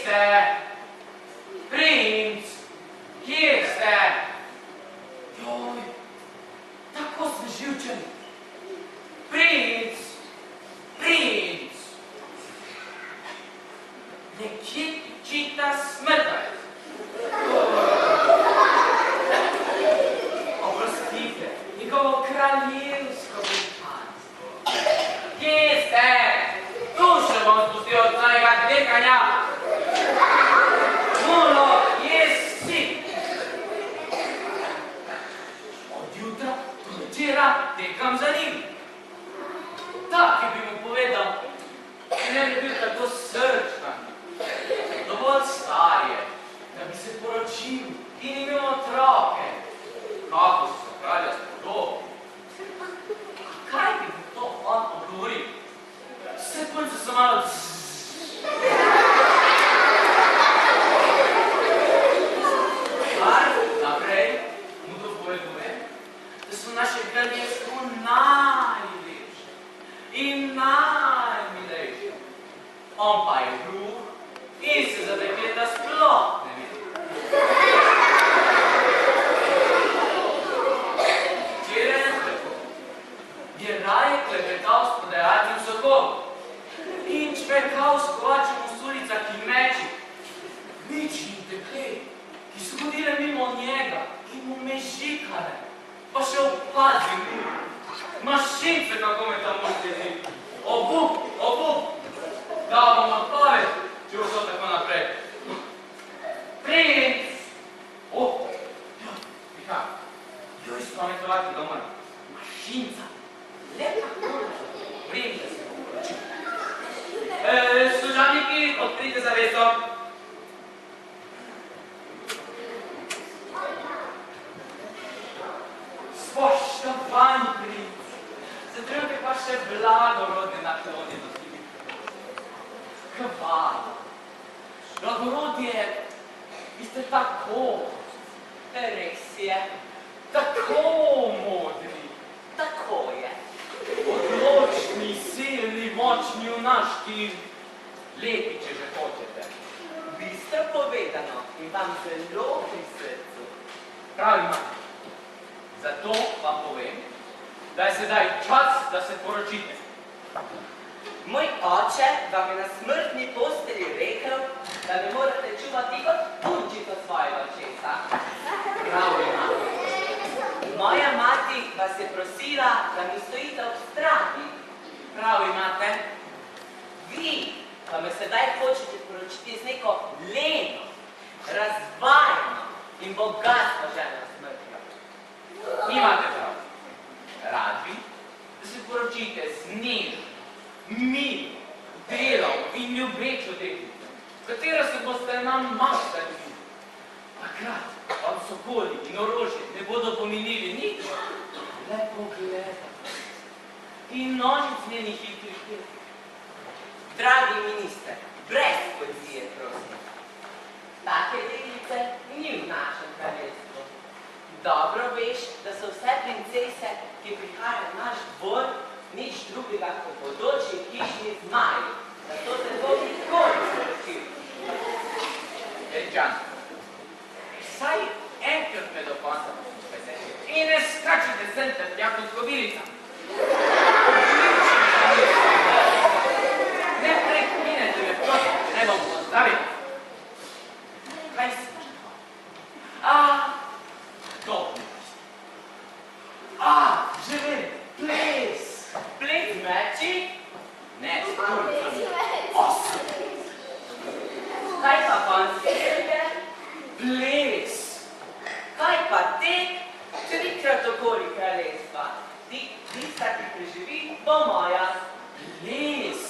ste? Princ, kje ste? Joj, tako ste živčeni. Princ, princ. Nekje čita smrtavec. Oprostite, njegovo kraljevsko veličanstvo. Kje ste? Tu še bom spustil od svojega tekanja. Mulo, kje si? Od jutra do večera tekam za njim. Tak bi mu povedal, ne bi bil tako srčkan. Dovolj star je, da bi se poročil in imel otroke. Kako so kralja spodobni. A kaj bi mu to on odgovoril? Vse punce so malo Kar naprej mu dopoveduje, da so naše kraljevstvo najlepše in najmilejše. On pa je gluh in se za dekleta sploh ne vidi. Včeraj je raje klepetal s prodajalcem sokovom in čvekal s kovačem v sulicah in mečih. Ničnih deklet, ki so hodile mimo njega in mu mežikale, pa še opazil mu. Mašince, kako me tam možete zdi. Obup, obup. Da bom odpoved, če bo šlo tako naprej. Princ! Piha, joj spametovati doma. Mašinca. Lepa kona. Princ, da se bo poročil. Služabniki, odprite zaveso. Spoštovani princ, za trenutek pa še blagorodne naklonjenosti. Hvala. Blagorodje, vi ste tako, res je, tako modri, tako je. Odločni, silni, močni, junaški, lepi, če že hočete. Bistro povedano in vam zelo pri srcu. Prav imate. Zato vam povem, da je sedaj čas, da se poročite. Moj oče vam je na smrtni postelji rekel, da ne morate čuvati kot punčico svojega očesa. Prav imate. Moja mati vas je prosila, da mi stojite ob strani. Prav imate. Vi pa me sedaj hočete poročiti z neko leno, razvajeno in bogatstvo ženo smrtjo. Imate prav. Rad bi, da se poročite z nežno, milo, delovno in ljubečo deklico, katero se boste namaštali. Takrat vam sokoli in orožje ne bodo pomenili nič, le pogledati. In nožic njenih hitrih tek. Dragi minister, brez poezije, prosim. Take deklice ni v našem kraljestvu. Dobro veš, da so vse princese, ki prihajajo v naš dvor, nič drugega kot bodoči hišni zmaji. Zato se to nikoli sporočil. Dečan, vsaj enkrat me do konca poslušajte in ne skačite sem ter tja kot kobilica. Ne prekinete me prosim, ne bom postavil. Kaj si čakal? Dobro. Že vem, ples. Ples meči? Ne, skurca. Osem. Kaj pa konjske strelbe? Ples. Kaj pa tek? Trikrat okoli kraljestva. Tista, ki preživi, bo moja. Ples.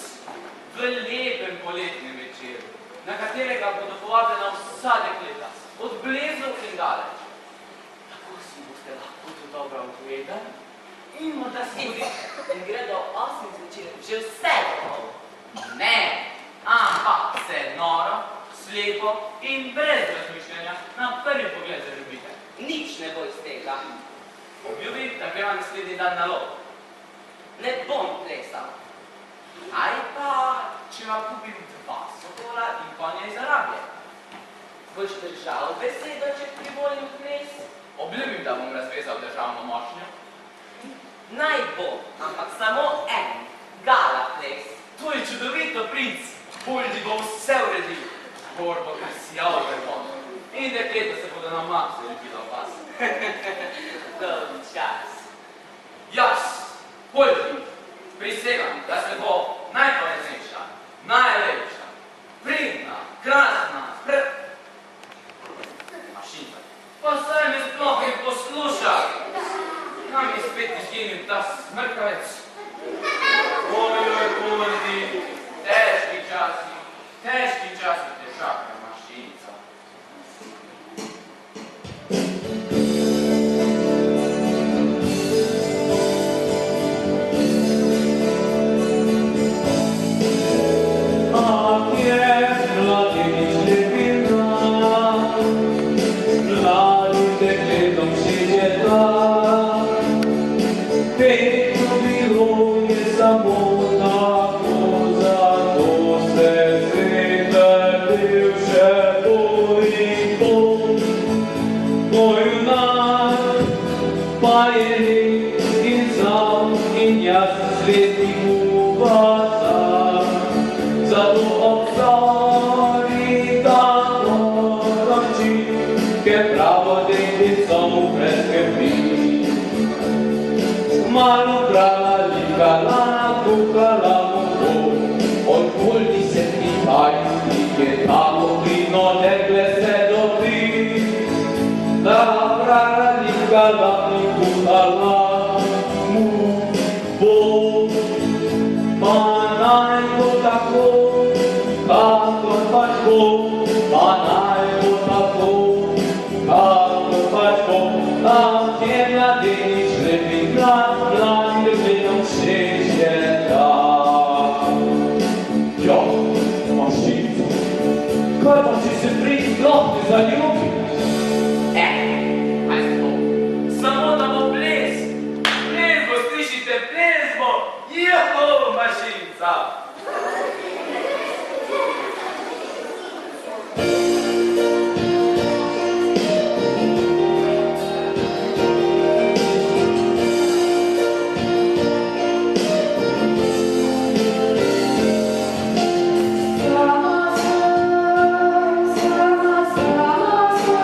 V lepem poletnem večeru, na katerega bodo povabljena vsa dekleta, od blizu in daleč. Tako si boste lahko to dobro ogledali in morda si tudi... In gre do 8 zvečer že vse domov. Ne, ampak se noro, slepo in brez razmišljanja na prvi pogled zaljubite. Nič ne bo iz tega. Obljubim, da greva naslednji dan na lov. Ne bom plesal. Ali pa, če vam kupim 2 sokola in konja iz Arabije. Boš držal besedo, če privolim ples? Obljubim, da bom razvezal državno mošnjo. Naj bo, ampak samo en, gala ples. To je čudovito, princ. Poldi bo vse uredil. Gor bo krisijal verbo. In dekleta se bodo na mak zaljubila v vas. Dolg čas. Jaz, Poldi, prisegam, da se bo najpoveznejša, najlepša, pridna, krasna, Mašinca, pa saj me sploh ne posluša. Kam je spet izginil ta smrkavec? Ojoj, Poldi, težki časi te čaka, Mašinca. Malo brala, ligala, kuhala mu od Poldi se ti pajski, je tako plino, tekle se do ti. Da brala, ligala, kuhala mu bo, pa naj bo tako, kako pač bo, pa naj bo tako, kako pač bo, tam je mladenič lepi glas. Kaj pa si se princ sploh ne zaljubi? Kaj se bo? Samo da bo ples. Ples bo, slišite, ples bo. Juhu, Mašinca. Sama, sama, sama,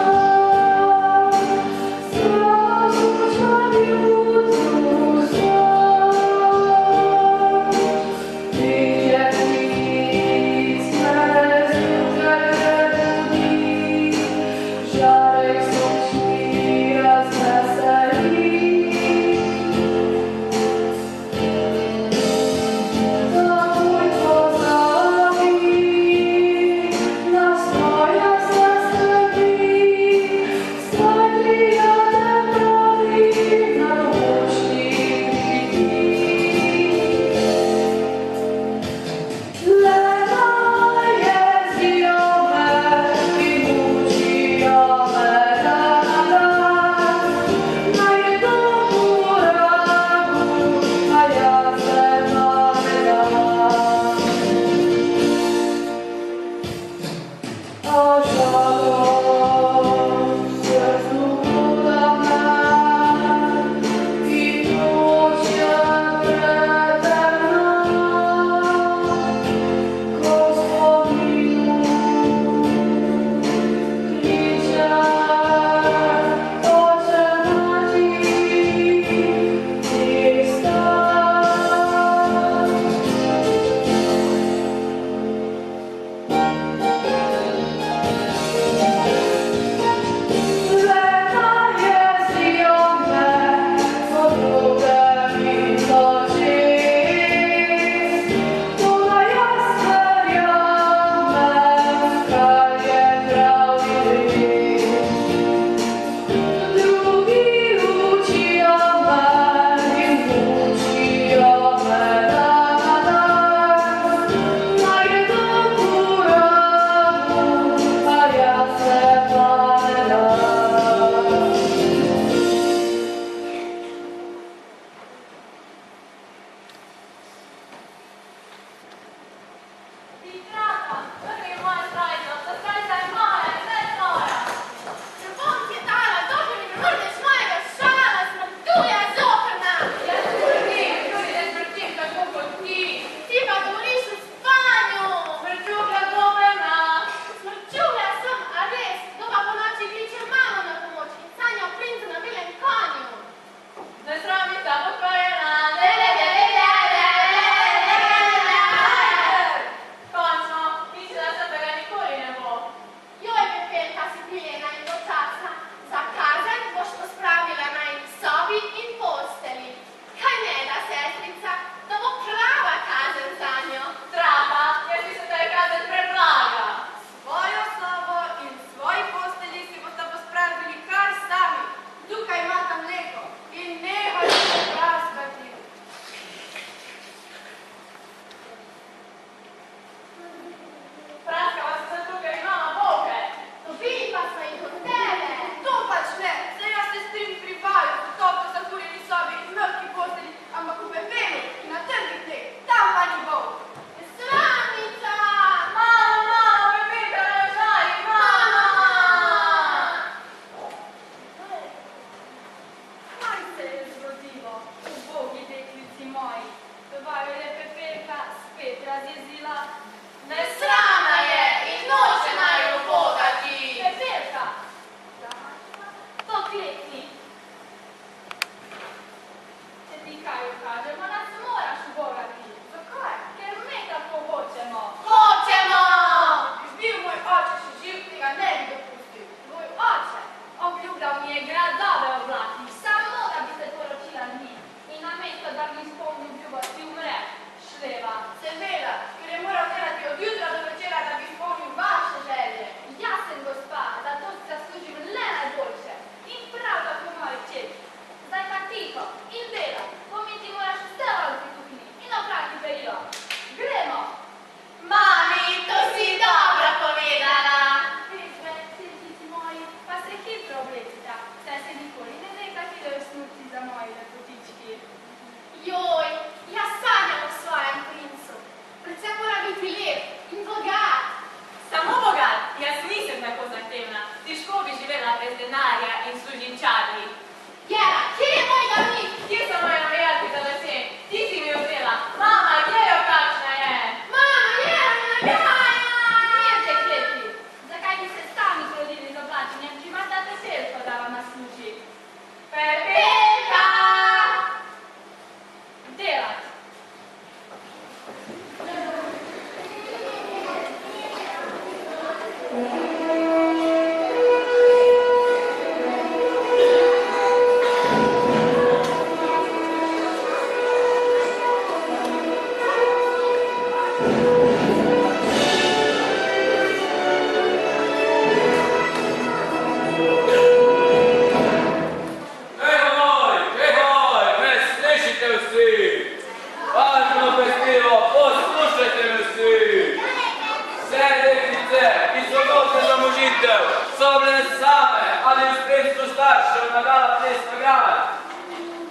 usposobljene same, ali v spremstvu staršev nagala ples nagrade.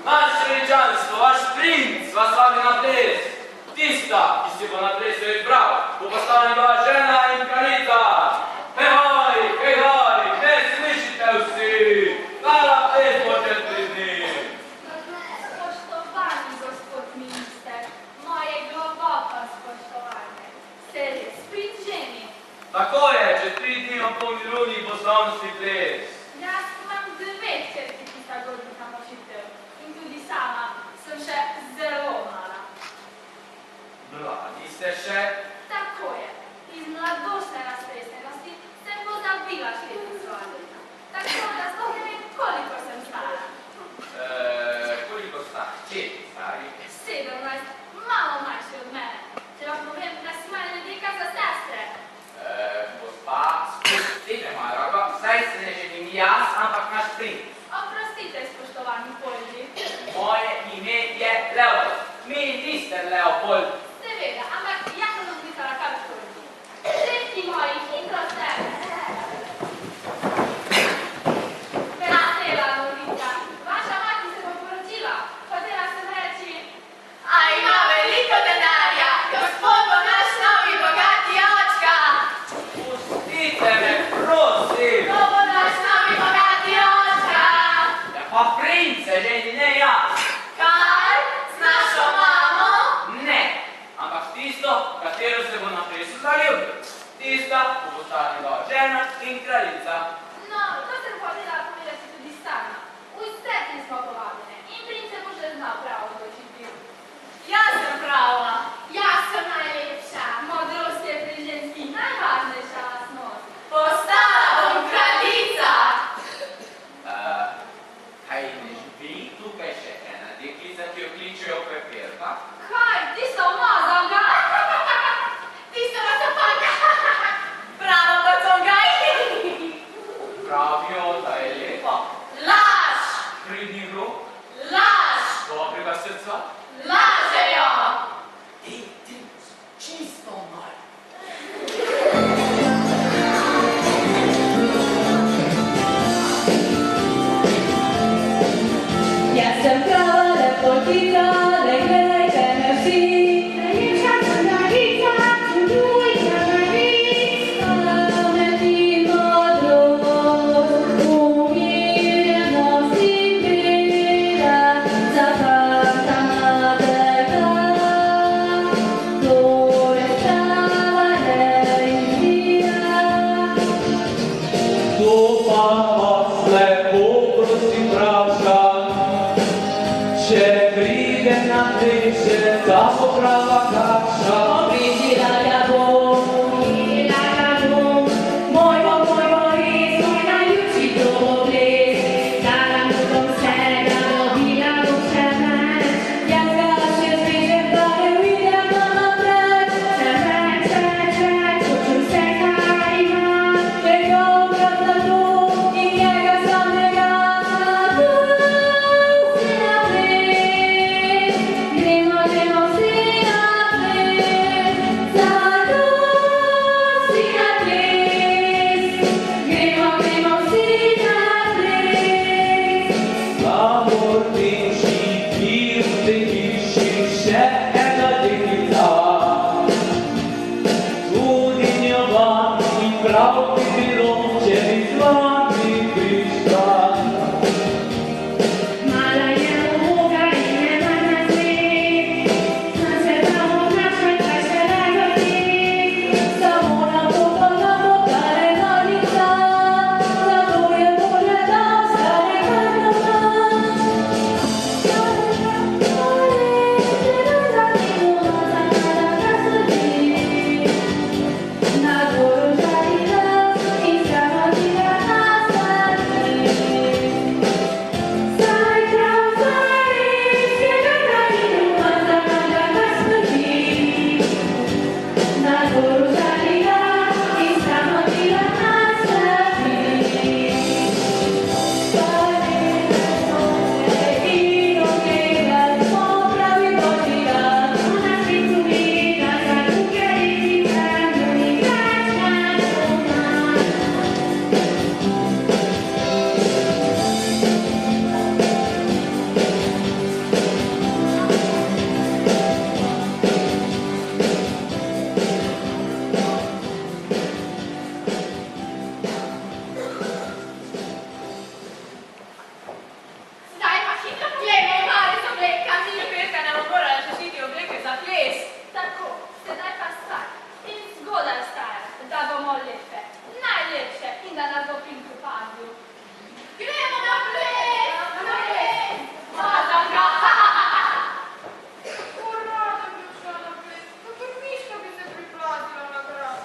Naše veličanstvo, vaš princ, vas vabi na ples. Tista, ki si bo na plesu izbral, bo postala njegova žena in kraljica. Hej, ne slišite vsi, nagala ples bo čez 3 dni. Spoštovani gospod minister, moje globoko spoštovanje, ste res princ ženi? Tako je, čez 3 dni ob polni luni bo slavnostni ples. Jaz imam 2 hčerke, ki sta godita močitev in tudi sama sem še zelo mala. Mladi ste še? Tako je, iz mladostne raztresenosti sem pozabila šteti svoja leta. Tako da sploh ne vem, koliko sem stara. Koliko sta hčeri stari? 17, malo manjši od mene. Če vam povem, da si moja ljudika za sestre. Gospa, spustite, moja roka, zdaj se ne želim jaz, ampak naš princ. Oprostite, spoštovani polži. Moje ime je Leopold. Minister Leopold. Seveda, ampak jaz sem odpisala kar polži. Všetki moji hitro sebe. Vesela novica. Vaša mati se bo poročila. Hotela sem reči, A ima veliko denarja, gospod bo naš novi bogati očka. Pustite me, prosim. To bo naš novi bogati očka. Ja, pa princ se ženi, ne jaz. Kaj? Z našo mamo? Ne, ampak tisto, katero se bo na plesu zaljubil. Tista bo postala njegova žena in kraljica. no, to sem hotela povedati tudi sama. Vse smo povabljene in princ se bo že znal prav odločiti. Jaz sem prava. Jaz sem najlepša. Modrost je pri ženski najvažnejša lastnost. Postala bom kraljica. Kaj ne živi tukaj še ena deklica, ki jo kličejo Pepelka? Kaj, ti so umazanga? Tisto vas opaka. Pravo pocongaj. Pravijo, da je lepa, Laž. pridnih rok, Laž. dobrega srca. Lažejo. Ti, čisto malo. Jaz sem prava lepotica, ne gledajte me vsi. Najlepša sem kraljica, čudujte me vi. Pamet in modrost, umirjenost in vera, zaprtana tega. To je prava religija. To pa vas lepo prosim vprašam, če pride na pleše, ta bo prava kaša. Obridila ga bom, moj bo res, moj najljubši ples. Dala mu bom vsega, dobila bom še več. Jaz ga še zbežem, da ne uidemo naprej. Še več, hočem vse, kar imam. Njegovega tatu in njega samega. Vsi na ples, gremo vsi na ples. Zato vsi na ples, gremo vsi na ples. Kamor teži, kjer te hiši, še ena deklica. Tudi njova in prav bi bilo, če bi z vami prišla. Mala je uboga in ne varna svet, znam se prav obnašaj, kaj se ne godi. Samo na potona pokare nalica, zato je bolje, da ostane kar doma. Na goro žali nas in strah od njega nas. lepše, najlepše in da nas bo Pinku pazil. Gremo na ples! Na ples! Pazam ga! Rada bi odšla na ples, kakor miška bi se priplazila na grad.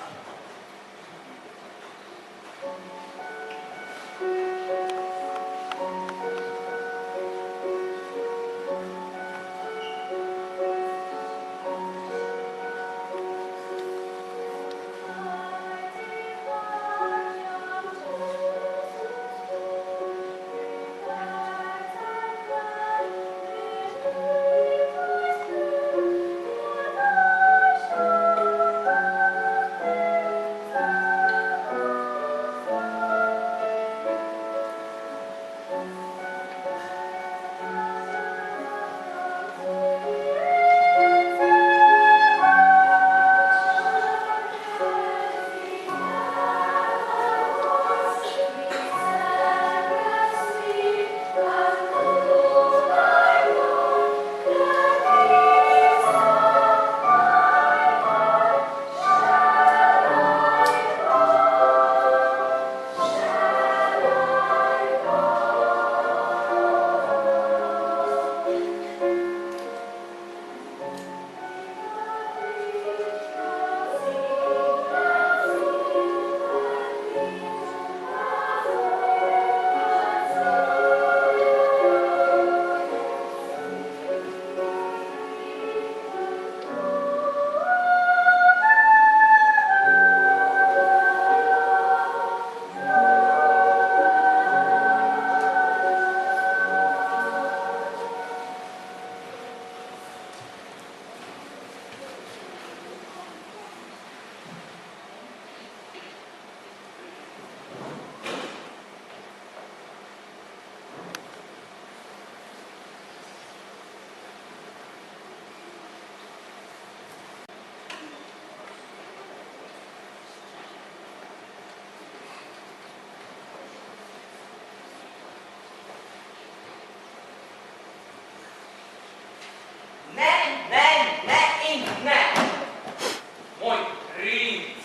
Moj princ,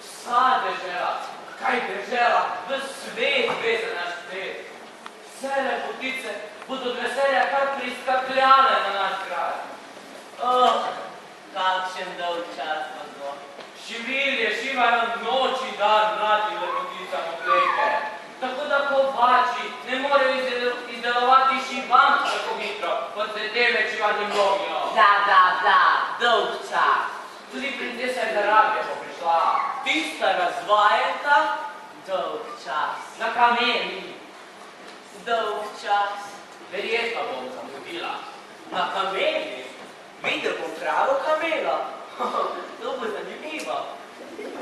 vsa dežela, kaj dežela, v svet ve za naš svet. Vse lepotice bodo od veselja kar priskakljale na naš grad. Oh, kakšen dolg čas pa to. Šivilje šivajo noč in dan mladi lepoticam obleke. Tako da kovači ne morejo izdelovati šivam tako hitro, kot se teme šivanje mogijo. Da, dolg čas. Tudi princesa iz Arabije bo prišla. Tista razvajenka, dolg čas. Na kameli. Dolg čas. Verjetno bom zamudila. Na kameli? Videl bom pravo kamelo. To bo zanimivo.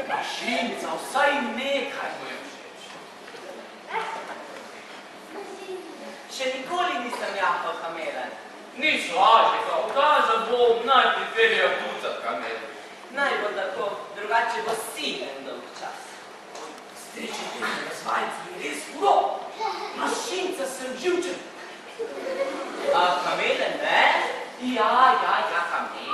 Mašinca, vsaj nekaj mu je všeč. Še nikoli nisem jahal kamele. Nič lažjega, ukazal bom, naj pripeljejo tucat kameli. Naj bo tako, drugače bo silen dolg čas. Streči tega razvajenca je res hudo. Mašinca sem živčen. A kamele ne? Ja, kamele.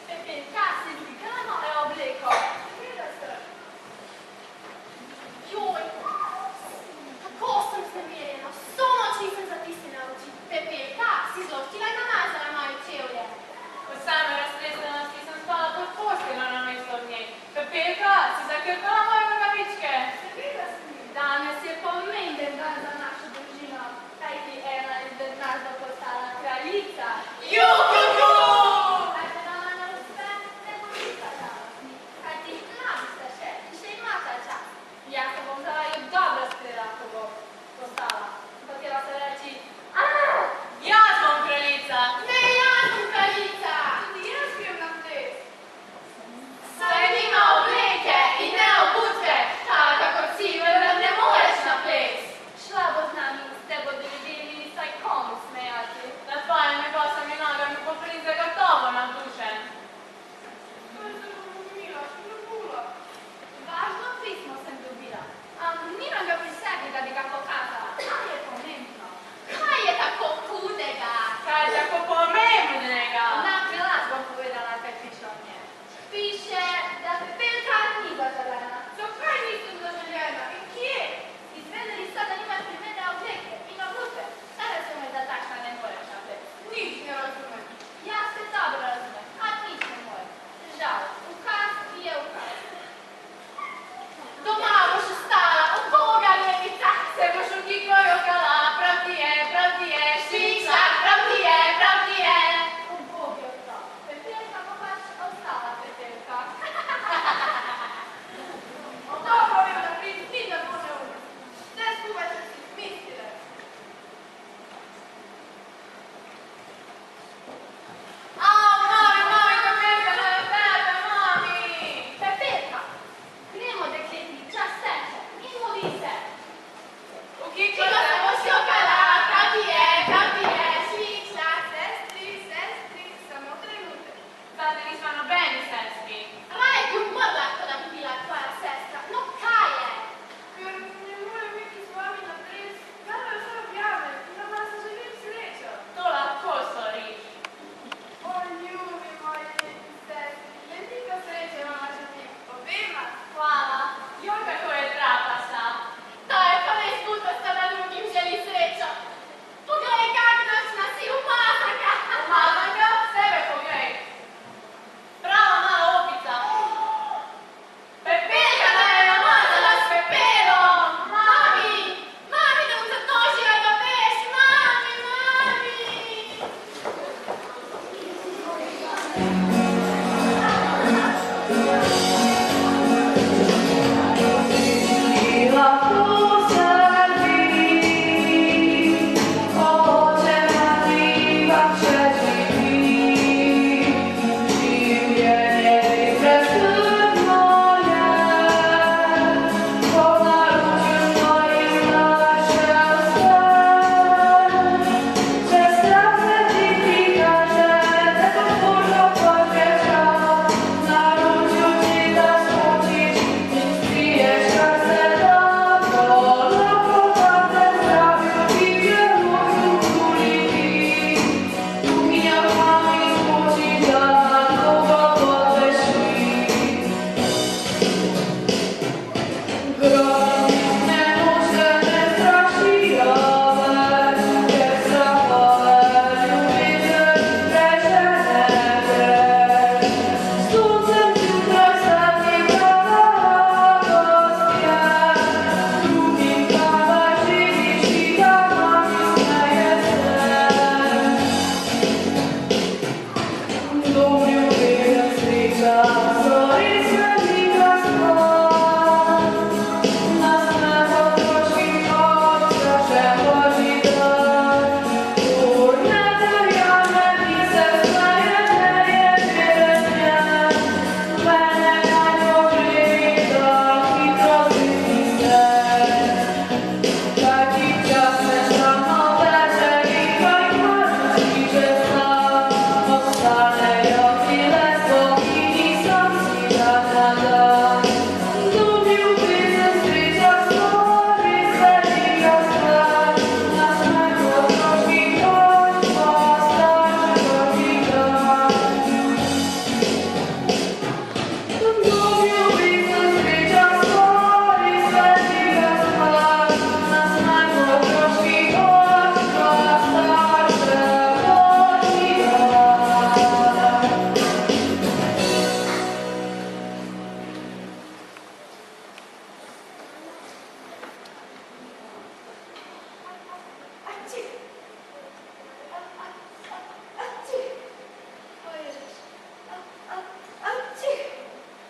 Pepe, cazzi, che la no è oblico. Joj,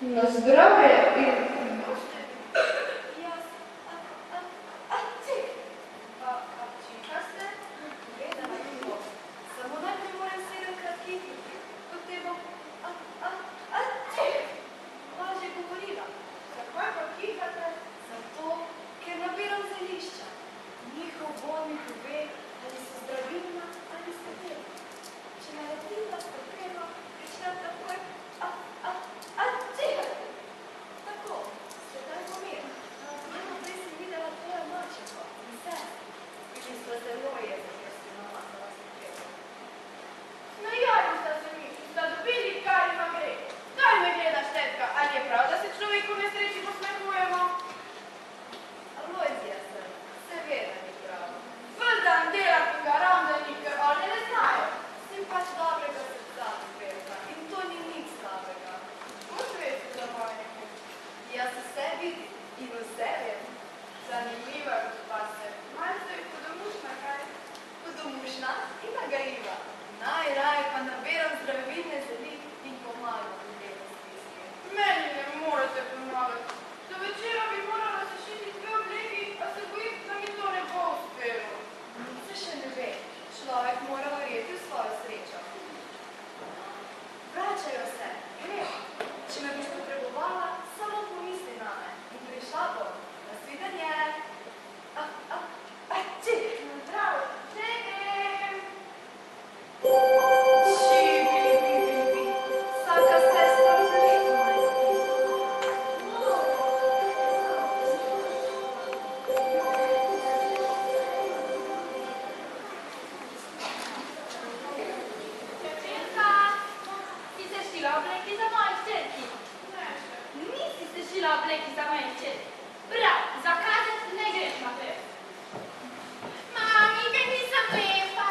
Na zdravje in... Jaz, cik. Čikaste? Vedela bi to. Samo najprej moram 7-krat kihiti. Potem bom, cik. Lažje govorila. Zakaj pa kihate? Zato, ker nabiram zelišča. Njihov vonj mi pove, ali so zdravilna ali stopila. Če naletim na stopilo, pričnem takoj, cik. Tako, sedaj pomir. Eno prej sem videla tvoja mačeho in sest. Bili smo zelo jezni, ker si mama za vas stopila. No javno sta dobili, kaj ima gre. Kaj me gledaš, tetka? Ali je prav, da se človeku v nesreči posmehujemo? Alojzija sem, seveda ni prav. Ves dan delam in garam, da nikar oni ne znajo. Si pač dobrega srca, Zvezda, in to ni nič slabega. Moš vesti za moje nekaj. Jaz vse vidim in vse vem. Zanimiva je gospa se. Malce je hudomušna, kaj? Hudomušna in nagajiva. Najraje pa nabiram zdravilne zeli in pomagam ljudem v stiski. Meni ne morete pomagati. Do večera bi morala sešiti 2 obleki, a se bojim, da mi to ne bo uspelo. Nič se še ne ve. Človek mora verjeti v svojo srečo. Vračajo se. Gremo. Če me boš potrebovala, samo pomisli name. In prišla bom. Nasvidenje. Cik. Zdravo, če grem. Bi. Vsaka sestra v letu naj Čečenka, ti se šila obleki za moje hčerki? Ne še. Nisi se šila obleki za moje hčerki. Prav, zakazati ne greš na pes. Mami, kaj nisem lepa.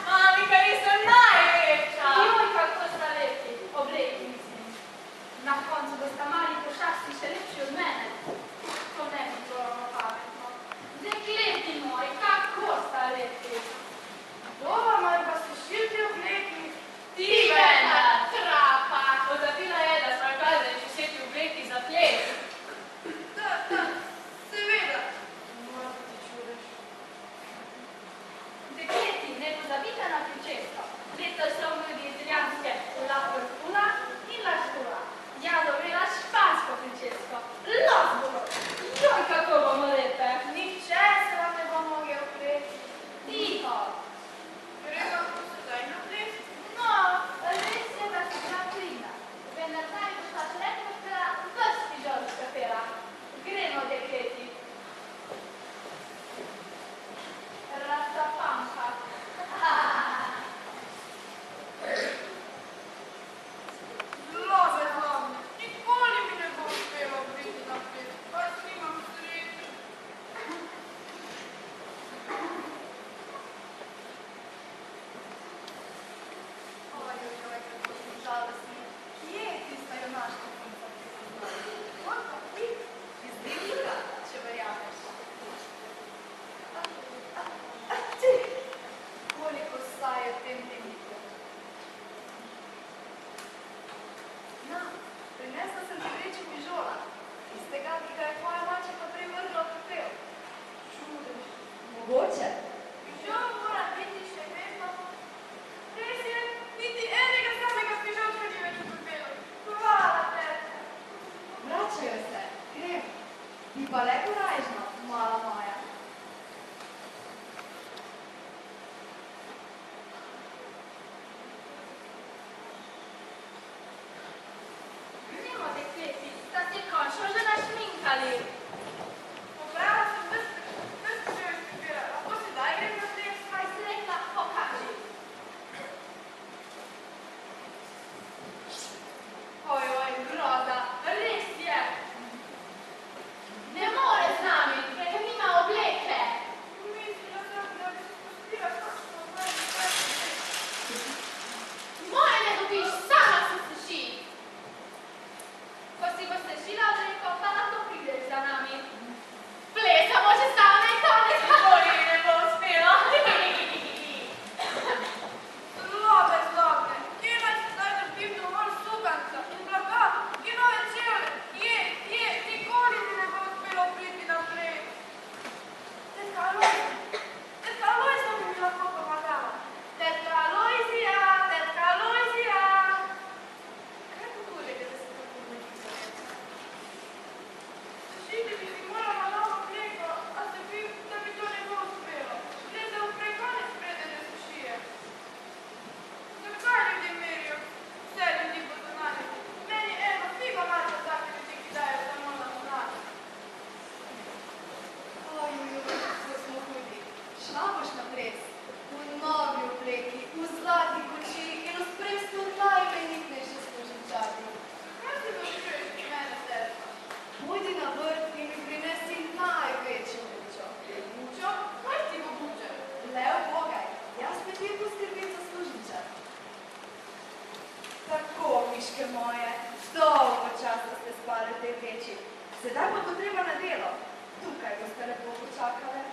Mami, kaj nisem najlepša. Joj, kako sta lepi, obleki mislim. Na koncu bosta mali pošasti še lepši od mene. To ne bi bilo pametno. Dekleti moji, kako sta lepi. Bova, maj pa se šilti obleki. Ti mena, trapa. Pozabila je, da smo kazali še šeti obleki za ples. Da, seveda. Mora pa ti čudeš. Dekleti, ne pozabite na pričesko. Letos so ljudi italijanske la fortuna in la škola. Jaz dobrila špansko pričesko. Losboro! Joj, kako bomo lepe! Nihče se vam ne bo mogel opreti. Tiho! Gremo sedaj na ples. No, res je, da si bila plina. Vendar zdaj boš pa še lepo špela vrsti žolčka pera. Gremo, dekleti. Razapamha. Zelo zabavno. Nikoli mi ne bo uspelo priti na ples. Pač nimam sreče. Oj, kako sem žalostni. Kje je tista junaška punca, ki sem znala? On pa ti, iz Dimnika, če verjameš. Cik! Koliko staje v tem Dimniku? Na, prinesla sem ti vreče fižola. Tistega, ki ga je tvoja mačeha prej vrgla v pepel. Čudež. Mogoče? Fižol mora biti še vedno. Res je, niti enega samega fižolčka ni več v pepelu. Hvala, tetka. Vračajo se. Gremo. Bi pa le korajžno, mala moja. Nemo, dekleti, sta se končno že našminkali. Pobrala sem ves fižol iz pepela. Lahko sedaj Božičke moje, dolgo časa ste spali v tej peči. Sedaj pa bo treba na delo. Tukaj boste lepo počakale.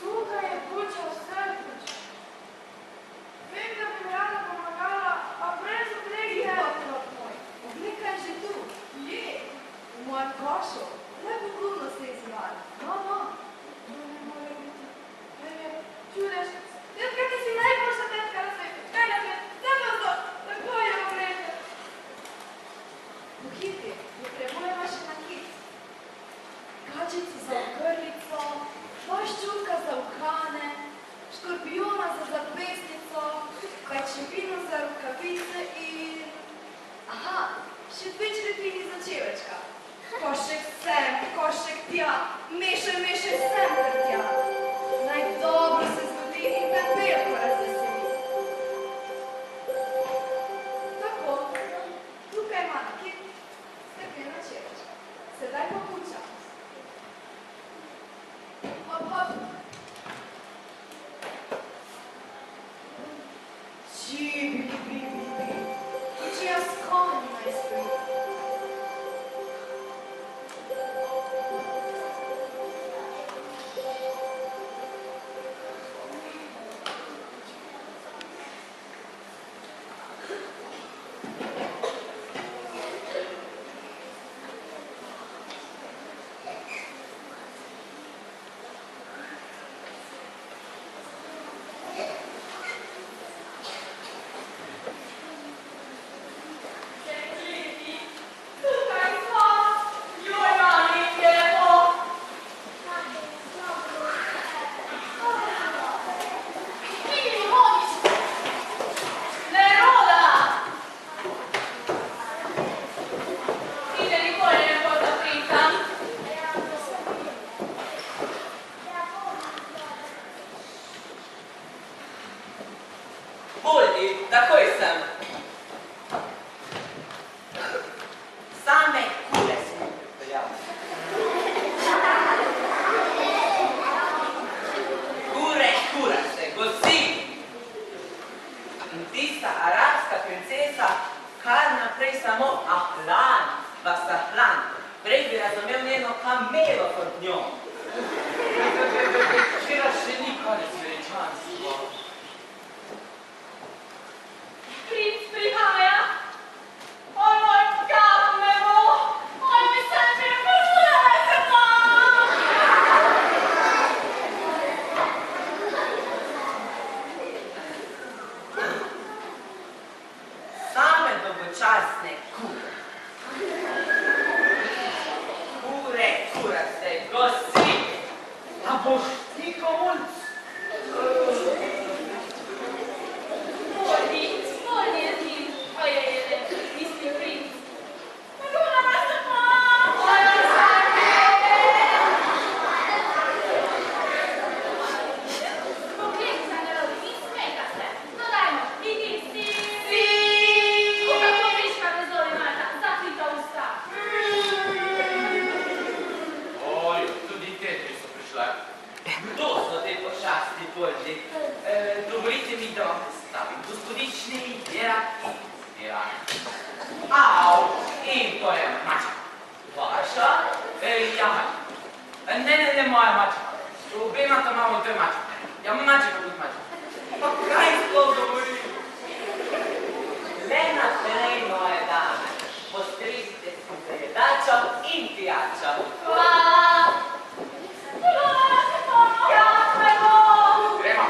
Tukaj je kuča Srdič. Vem, da bi mi rada pomagala, a brez obleke. Otrok moj, obleka je že tu. Je. V mojem košu. Le pogumno se izvali. No, no. To ne more biti. Ne vem, čudež. Tetka, ti si najboljša tetka na svetu. Kaj na svet? Samo to. Tako je obleke. Pohiti, potrebujemo še nakit. Kačico za ogrlico, paščutka za uhane, škorpiona za zapestnico, pajčevino za rokavice in... Aha, še 2 črepini za čevečka. Košek sem, košek tja, mešaj, mešaj sem ter tja. Naj dobro se zgodi in pepelko razveseli. Tako, tukaj ima nakit, steklena čevečka. Sedaj pa kuča. Hop, hop. Bi. Kučija s konji naj stoji. Včeraj še ni konec veličanstva. Princ prihaja. Oj, moj kap me bo. Oj, mi se mi požlekla. Same dolgočasne kure. Kuraste, gosi. A boš ti komunc? Spolni je z njim. Ojej, mislim princ. Kako na vas tako? Oj, pogled se ne robi in smeka se. Dodajmo, idi, si. Kako viška me zove Marta, zakrita usta. Oj, tudi te tri so prišle. Kdo so te pošasti polži? Dovolite mi, da vam predstavim. Gospodični Vera in Vera. Au, in to je mačka. Vaša? Ja, ne, moja mačka. Obema imamo te mačke. Ja, mačka kot mačka. Pa kaj sploh govori? Le naprej, moje dame. Postrežite si za jedačo in pijačo. Hvala. Kap me bo. Gremo.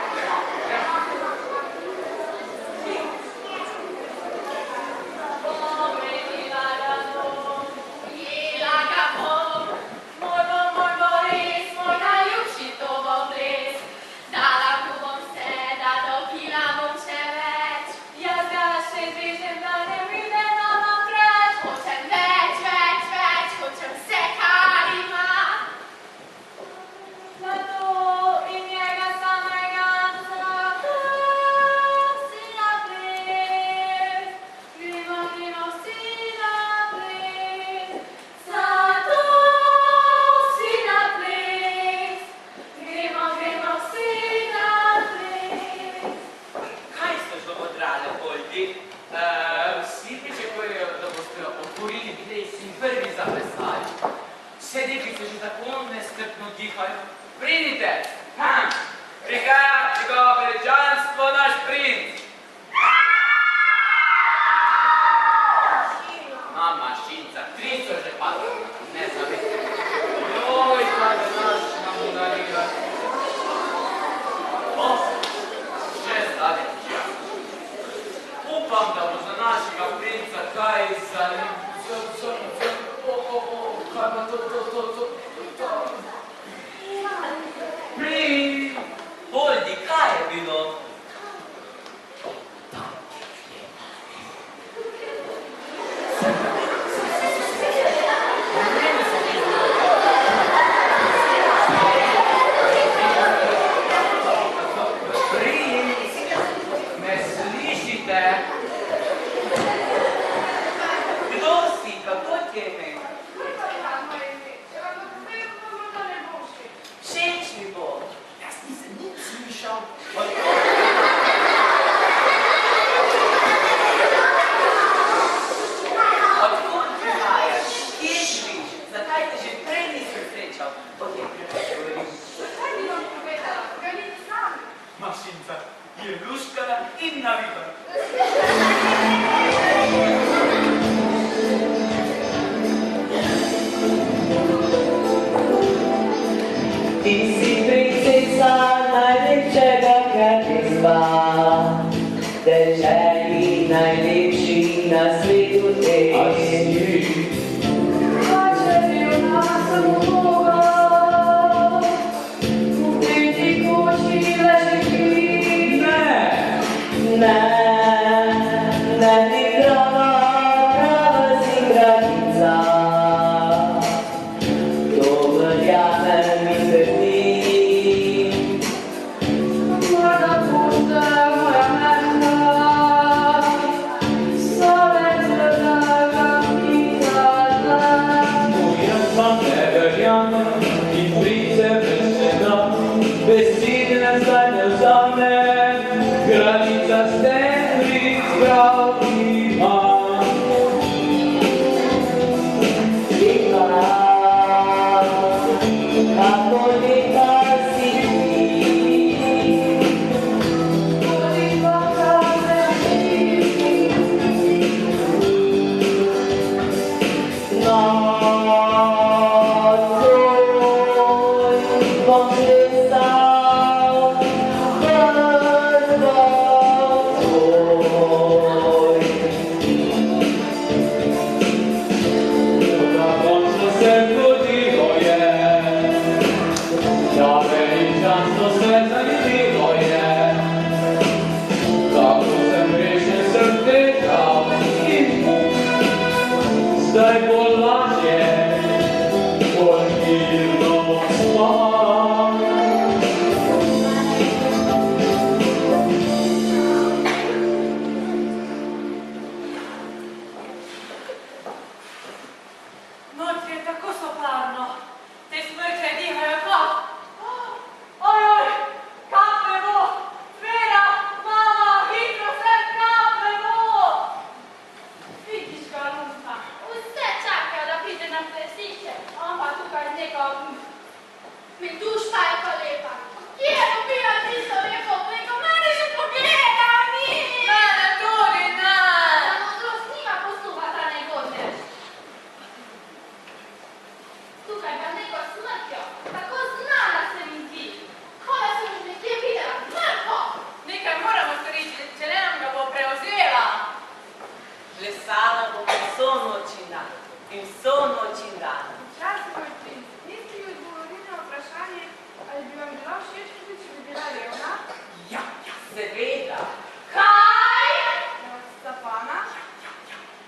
Moj najljubši to bo ples, dala mu bom se, da do kila Pridite! Prihaja njegovo veličanstvo, naš princ! Mašinca, 3 so že padli, ne zavete. Joj, kaj je naš namunariga. Še zadnji čas. Upam, da bo za našega princa kaj zanim. Kaj pa to. Princ! Poldi, kaj je bilo? Mašinca je luškala in navita. Ti si princesa najlepšega kraljestva, deželi najlepši na svetu tej. Pače bil nas Boga, biti koči ležeki. Ne ti prava si kraljica, to verjamem in trdim. Morda pušte moja mehka, sobec vrnega pita dlan. Jaz vam ne verjamem in price večega, besede nazaj ne vzamem, kraljica ste princ prav imam. Lepa, kako lepa si ti, Koliko kaže ti, nocoj bom plesal brez tvoj. Da končno se zgodilo je, da veličanstvo se zanimivo je, kako sem rešen srteča in zdaj bo lažje, bolj mirno spam. Notri je tako soplarno, te smrkle dihajo kot. Ojoj, kap ne bo! Vera, mama, hitro se kap ne bo! Vidiš ga, Luska, vse čakajo, da pride na plesišče, on pa tukaj z neko... Mi dušta je pa lepa. Kje je dobila tisto lepo obleko? Mene že pogleda, ni! Mene tudi ne! Da modrost nima posluha ta negodnež. Tukaj pa neko smrtjo, tako znana se mi zdi. Kola sem že nekje videla, mrtvo! Nekaj moramo storiti, če ne nam ga bo prevzela. Plesala bom vso noč in dan. In vso noč in dan. Čas, moj princ, niste mi odgovorili na vprašanje, ali bi vam bila všeč tudi, če bi bila revna? Ja, seveda. Kaj? Stefana?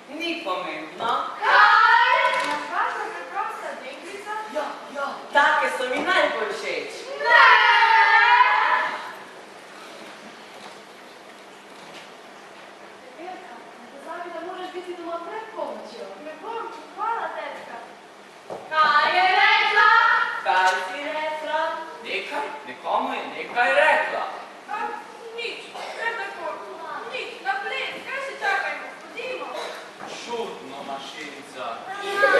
Ni pomembno. Kaj? Navadna preprosta deklica? Take so mi najbolj všeč. Ne! Elka, ne pozabi, da moraš biti doma pred polnočjo. Ne bom, hvala, tetka. Kaj je rekla? Kaj si rekla? Nekaj, nekomu je nekaj rekla. Nič, kar tako. Nič, na ples, kaj se čakajmo, hodimo. Čudno, mašinca. Ja.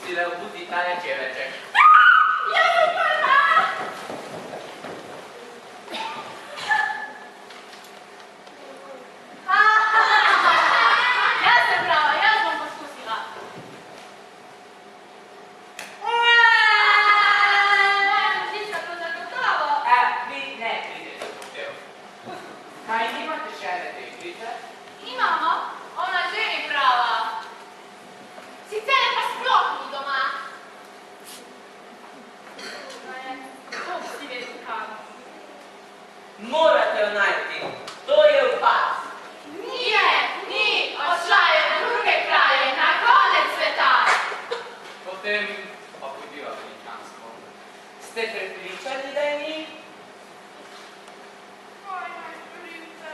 poskusile obuti tale čeveček. Jaz sem prva! Jaz sem prava, jaz bom poskusila. Tista to zagotovo. Vi ne pridete v hotel. Kaj nimate še ene deklice? Imamo, ona že ni prava. Sicer pa sploh ni doma. Bog si vedi kam. Morate jo najti. To je upad. Nije, ni, odšla je v druge kraje, na konec sveta. Potem pa pojdiva veličanstvo. Ste prepričani, da je ni? Oj, moj ljubimce.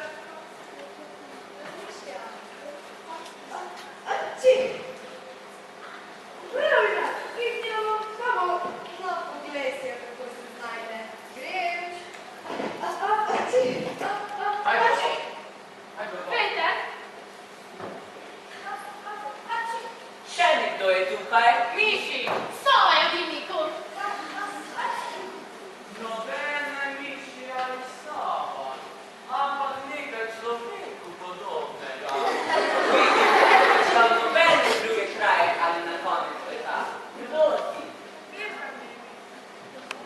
Pravila, kliknemo samo na oglesje, kako se znajde. Greš. Ajde. Ajde, Vete, Še nekdo je tukaj. Miši, sova je v dimniku. Nobene miši ali sova, ampak nekaj človeku podobnega. Vidite, šla v nobene druge kraje ali na konec sveta. Kdo si?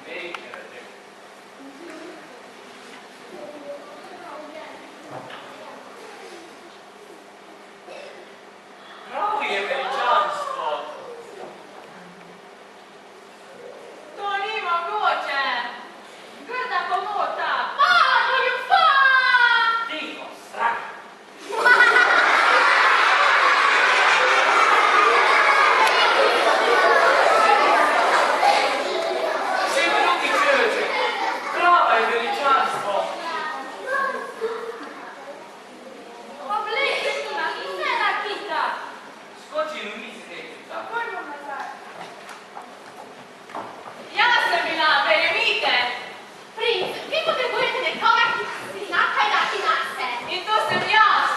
Vejte, prav je veličanstvo. To ni mogoče. Grda pomota. Mala goljufa! Tiho, strah. Vsi drugi čeveček, prava je veličanstvo. Obleki ima, ne nakita. Skoči in unici deklica. Takoj bom nazaj. Jaz sem bila, verjemite. Princ, vi potrebujete nekoga, ki zna kaj dati nase. In to sem jaz.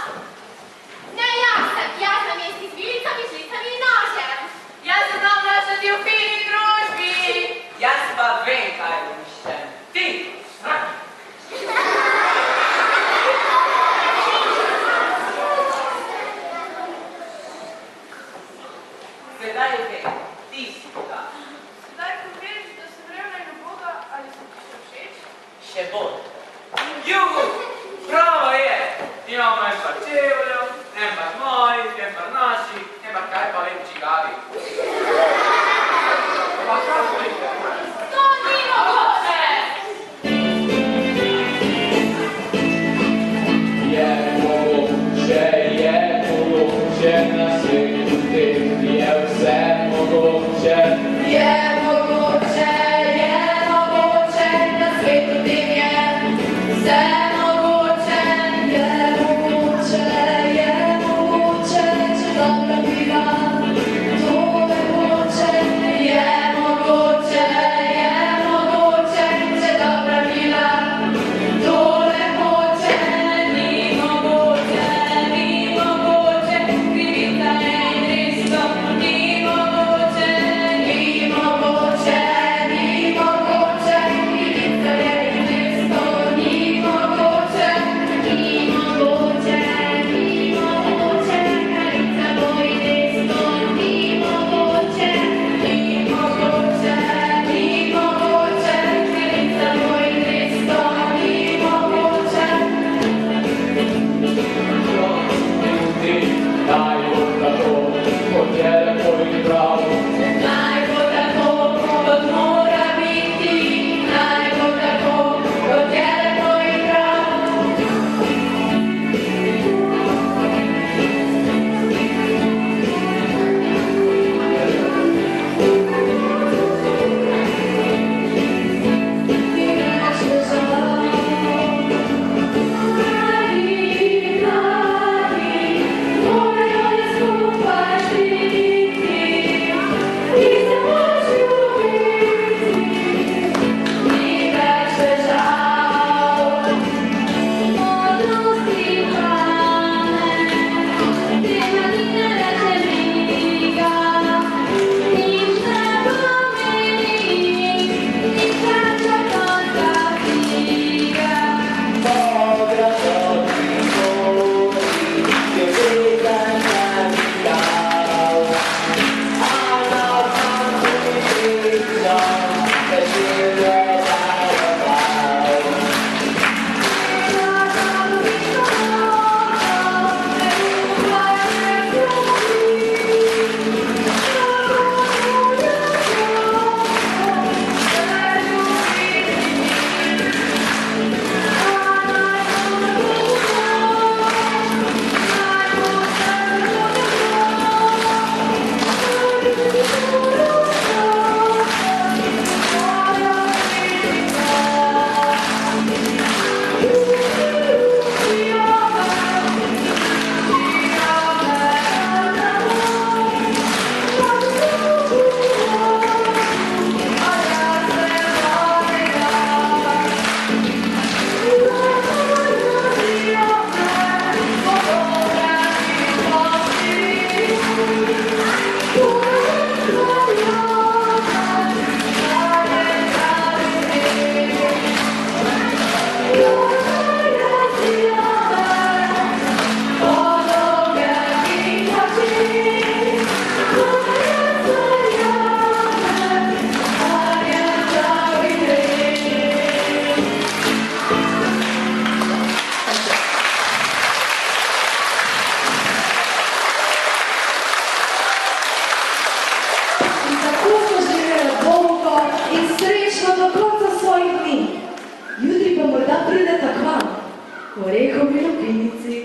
Ne jaz sem, jaz na mesti z vilicami, žlicami in nožem. Jaz sem nam našati v fini družbi. Jaz pa vem, kaj iščem. Tiho, strah. Sedaj vem, ti si ta. Zdaj, ko veš, da sem revna in uboga, ali sem ti še všeč? Še bolj. Juhu, prava je. Imamo en par čevljev, en par mojih, en par naših, en par kaj pa vem čigavi. Pa kako je? To ni mogoče. Je mogoče na svetu tem, je vse mogoče. Je mogoče na svetu tem je vse mogoče. Je mogoče, če dobra bila, to je mogoče. Je mogoče, če dobra bila, to je mogoče. Ni mogoče, krivica je in res to. Ni mogoče, orehovi lupinici,